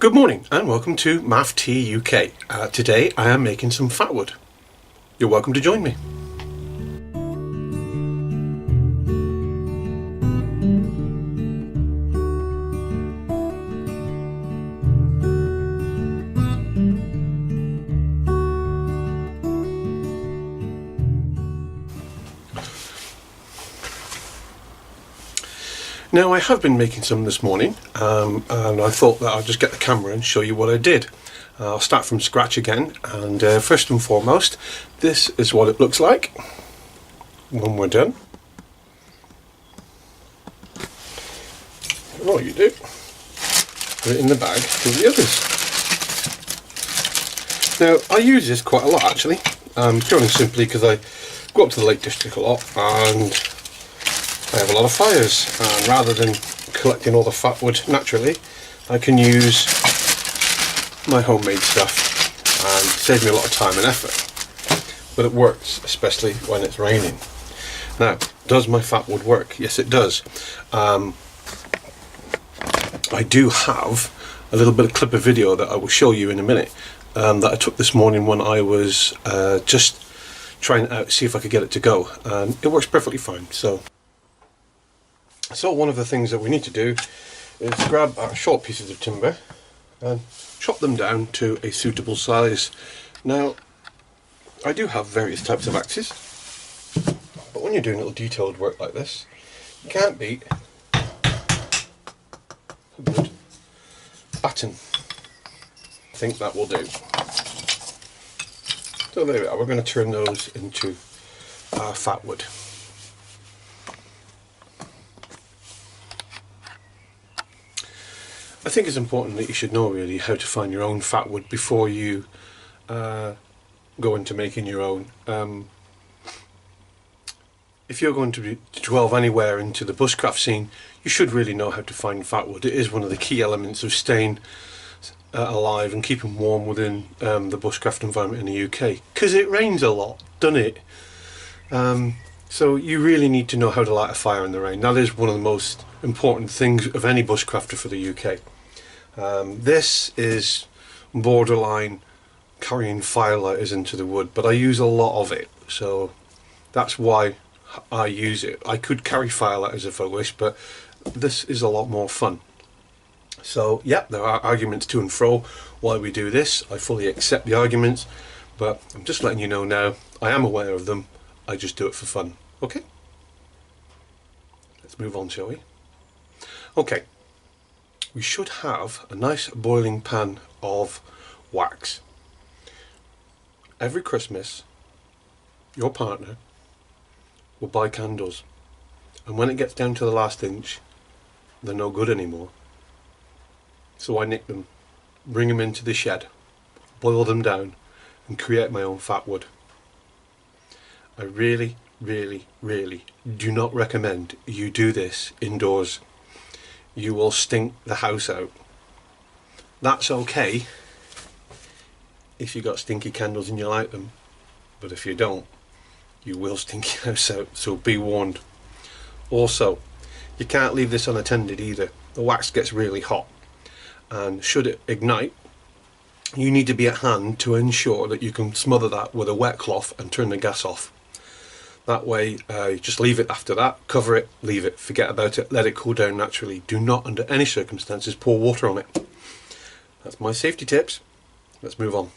Good morning and welcome to Math Tea UK. Today I am making some fatwood. You're welcome to join me. Now I have been making some this morning and I thought that I'd just get the camera and show you what I did. I'll start from scratch again, and first and foremost, this is what it looks like when we're done. And all you do, put it in the bag for the others. Now I use this quite a lot actually, purely simply because I go up to the Lake District a lot and I have a lot of fires, and rather than collecting all the fatwood naturally, I can use my homemade stuff and save me a lot of time and effort. But it works, especially when it's raining. Now, does my fatwood work? Yes, it does. I do have a little bit of clip of video that I will show you in a minute that I took this morning when I was just trying it out to see if I could get it to go, and it works perfectly fine. So one of the things that we need to do is grab our short pieces of timber and chop them down to a suitable size. Now, I do have various types of axes, but when you're doing little detailed work like this, you can't beat a good batten. I think that will do. So there we are, we're going to turn those into our fatwood. I think it's important that you should know really how to find your own fatwood before you go into making your own. If you're going to delve anywhere into the bushcraft scene, you should really know how to find fatwood. It is one of the key elements of staying alive and keeping warm within the bushcraft environment in the UK, because it rains a lot, doesn't it? So you really need to know how to light a fire in the rain. That is one of the most important things of any bushcrafter for the UK. This is borderline carrying firelighters into the wood, but I use a lot of it, so that's why I use it. I could carry firelighters if I wish, but this is a lot more fun. So yeah, there are arguments to and fro why we do this. I fully accept the arguments, but I'm just letting you know now, I am aware of them. I just do it for fun. Okay? Let's move on, shall we? Okay. We should have a nice boiling pan of wax. Every Christmas, your partner will buy candles, and when it gets down to the last inch, they're no good anymore. So I nick them, bring them into the shed, boil them down, and create my own fatwood. I really, really, really do not recommend you do this indoors. You will stink the house out. That's okay if you got stinky candles and you like them, but if you don't, you will stink your house out, so be warned. Also, you can't leave this unattended either. The wax gets really hot, and should it ignite, you need to be at hand to ensure that you can smother that with a wet cloth and turn the gas off. That way, just leave it after that, cover it, leave it, forget about it, let it cool down naturally. Do not, under any circumstances, pour water on it. That's my safety tips. Let's move on.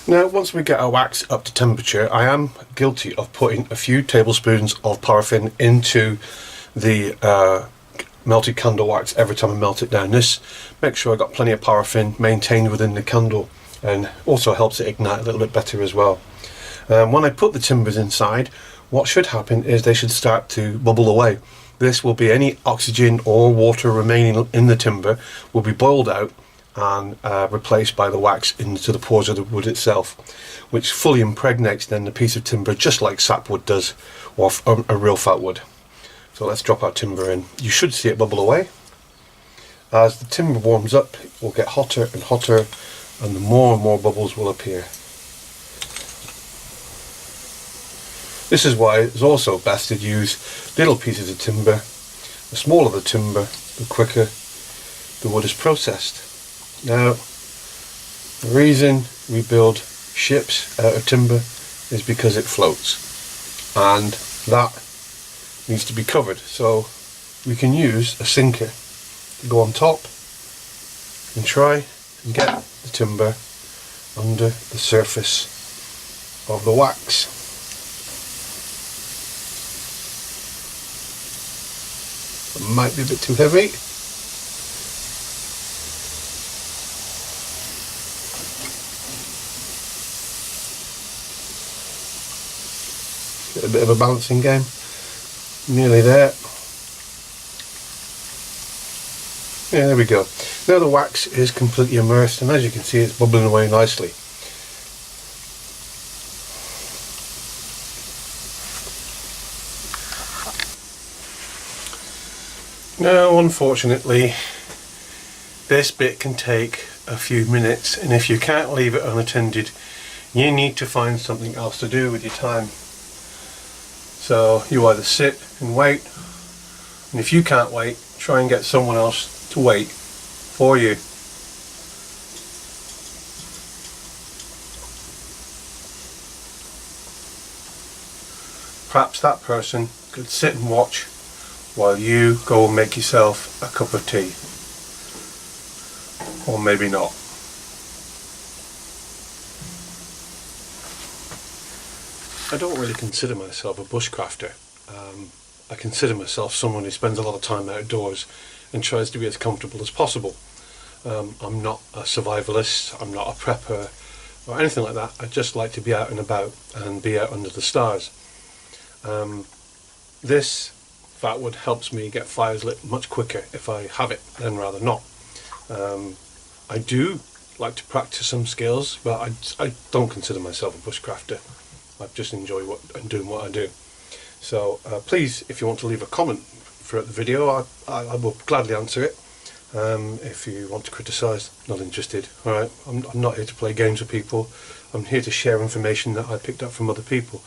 Now, once we get our wax up to temperature, I am guilty of putting a few tablespoons of paraffin into the melted candle wax every time I melt it down. This makes sure I got plenty of paraffin maintained within the candle, and also helps it ignite a little bit better as well. When I put the timbers inside, what should happen is they should start to bubble away. This will be any oxygen or water remaining in the timber will be boiled out and replaced by the wax into the pores of the wood itself, which fully impregnates then the piece of timber just like sapwood does, or a real fatwood. So let's drop our timber in. You should see it bubble away. As the timber warms up, it will get hotter and hotter, and the more and more bubbles will appear. This is why it's also best to use little pieces of timber the smaller the timber, the quicker the wood is processed. Now, the reason we build ships out of timber is because it floats, and that needs to be covered. So we can use a sinker to go on top and try and get the timber under the surface of the wax. It might be a bit too heavy. Get a bit of a balancing game. Nearly there. Yeah, there we go. Now the wax is completely immersed, and as you can see, it's bubbling away nicely. Now, unfortunately, this bit can take a few minutes, and if you can't leave it unattended, you need to find something else to do with your time. So you either sit and wait, and if you can't wait, try and get someone else to wait for you. Perhaps that person could sit and watch while you go and make yourself a cup of tea. Or maybe not. I don't really consider myself a bushcrafter. I consider myself someone who spends a lot of time outdoors and tries to be as comfortable as possible. I'm not a survivalist, I'm not a prepper or anything like that. I just like to be out and about and be out under the stars. This Fatwood helps me get fires lit much quicker if I have it than rather not. I do like to practice some skills, but I don't consider myself a bushcrafter. I just enjoy doing what I do. So please, if you want to leave a comment throughout the video, I will gladly answer it. If you want to criticise, not interested. Alright, I'm not here to play games with people. I'm here to share information that I picked up from other people.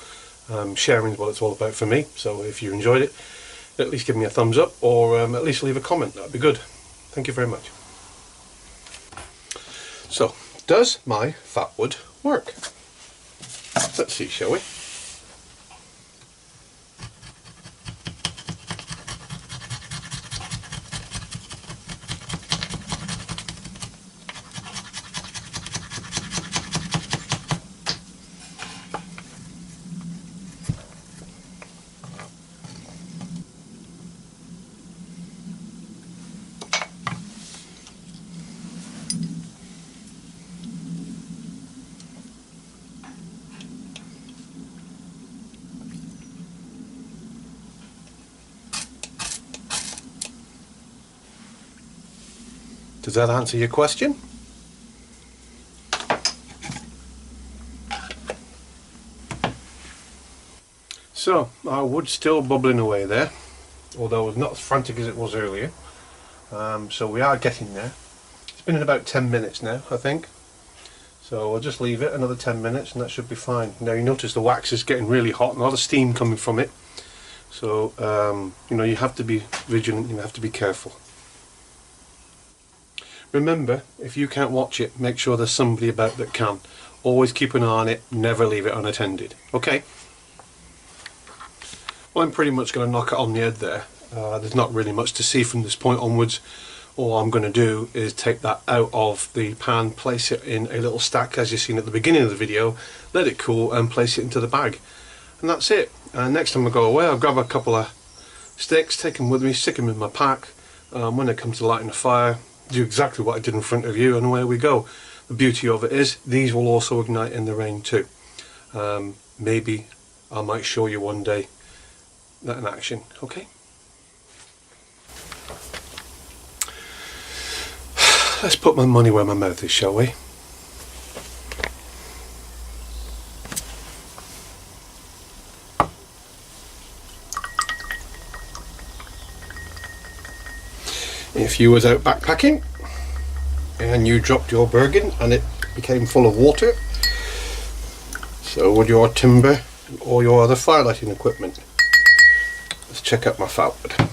Sharing is what it's all about for me. So if you enjoyed it, at least give me a thumbs up, or at least leave a comment. That'd be good. Thank you very much. So, does my Fatwood work? Let's see, shall we? Does that answer your question? So, our wood's still bubbling away there, although it's not as frantic as it was earlier. So we are getting there. It's been in about 10 minutes now, I think. So we'll just leave it another 10 minutes and that should be fine. Now you notice the wax is getting really hot and a lot of steam coming from it. So, you know, you have to be vigilant, you have to be careful. Remember, if you can't watch it, make sure there's somebody about that can. Always keep an eye on it, never leave it unattended. Okay? Well, I'm pretty much going to knock it on the head there. There's not really much to see from this point onwards. All I'm going to do is take that out of the pan, place it in a little stack as you've seen at the beginning of the video, let it cool and place it into the bag. And that's it. Next time I go away, I'll grab a couple of sticks, take them with me, stick them in my pack. When it comes to lighting a fire, do exactly what I did in front of you, and away we go. The beauty of it is these will also ignite in the rain too. Maybe I might show you one day that in action. Okay, let's put my money where my mouth is, shall we? If you was out backpacking and you dropped your Bergen and it became full of water, so would your timber or your other firelighting equipment. Let's check out my Fatwood.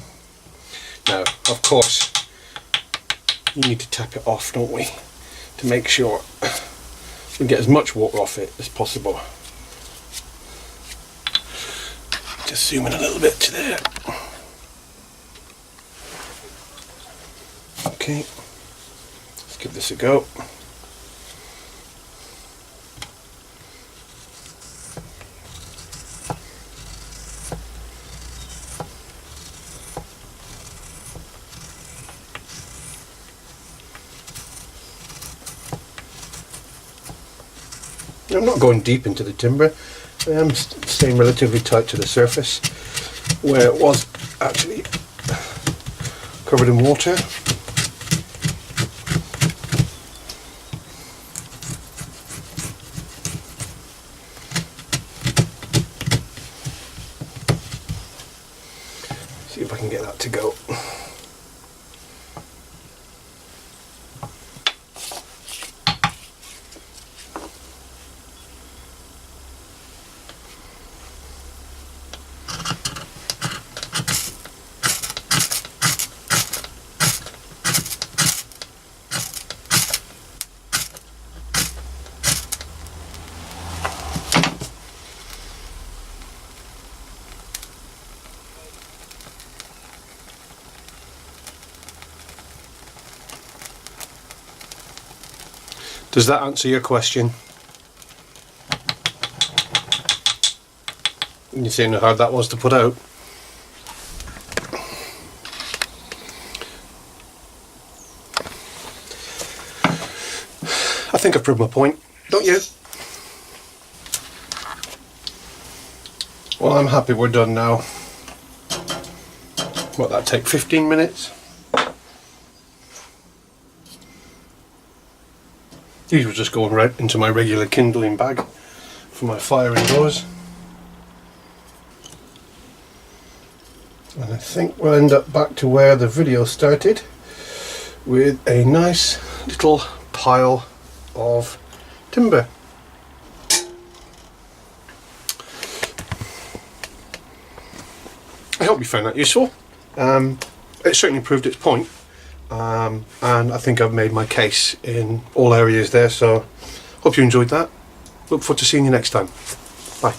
of course, you need to tap it off, don't we, to make sure we get as much water off it as possible. Just zoom in a little bit to there. Okay, let's give this a go. I'm not going deep into the timber. I am staying relatively tight to the surface where it was actually covered in water. See if I can get that to go. Does that answer your question? You saying how hard that was to put out? I think I've proved my point, don't you? Well, I'm happy we're done now. What, that take 15 minutes? These were just going right into my regular kindling bag for my fire indoors. And I think we'll end up back to where the video started, with a nice little pile of timber. I hope you found that useful. It certainly proved its point. And I think I've made my case in all areas there, so hope you enjoyed that. Look forward to seeing you next time. Bye.